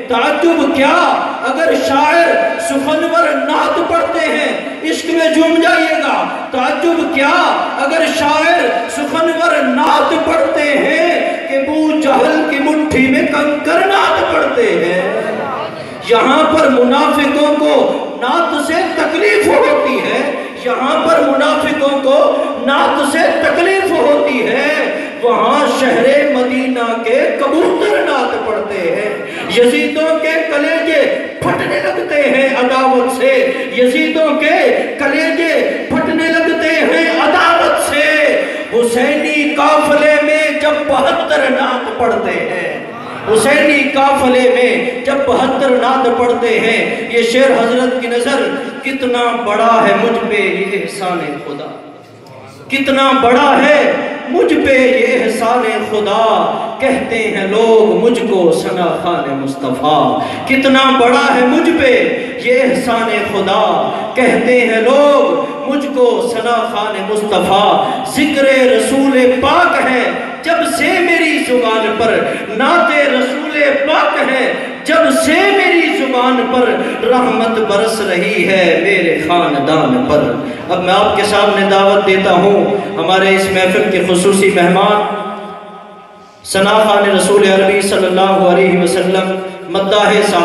تعجب کیا اگر شاعر سخنور نعت پڑھتے ہیں، عشق میں جھوم جائیے گا۔ تعجب کیا اگر شاعر سخنور نعت پڑھتے ہیں کہ ابو جہل کی مٹھی میں کنکر نعت پڑھتے ہیں۔ یہاں پر منافقوں کو نعت سے تکلیف ہوتی ہے، یہاں پر منافقوں کو نعت سے تکلیف ہوتی ہے، وہاں شہر مدینہ کے کبوتر نعت پڑھتے ہیں۔ یزیدوں کے کلیجے پھٹنے لگتے ہیں عداوت سے، یزیدوں کے کلیجے پھٹنے لگتے ہیں عداوت سے۔ حسینی قافلے میں جب 72 نعت پڑھتے ہیں، حسینی قافلے میں جب 72 نعت پڑھتے ہیں، یہ شعر حضرت کی نظر کتنا بڑا ہے مجھ پہ یہ احسان خدا، کتنا بڑا ہے مجھ پہ یہ احسان خدا، کہتے ہیں لوگ مجھ کو ثنا خان مصطفیٰ، کتنا بڑا ہے مجھ پہ یہ احسان خدا، کہتے ہیں لوگ مجھ کو ثنا خان مصطفیٰ۔ ذکر رسول پاک ہے جب سے میری زبان پر، نعت رسول پاک ہے جب سے میری زبان پر، رحمت برس رہی ہے میرے خاندان پر۔ اب میں آپ کے سامنے دعوت دیتا ہوں ہمارے اس محفل کے خصوصی مہمان ثنا خان رسول عربی صلی اللہ علیہ وسلم مداح صاحب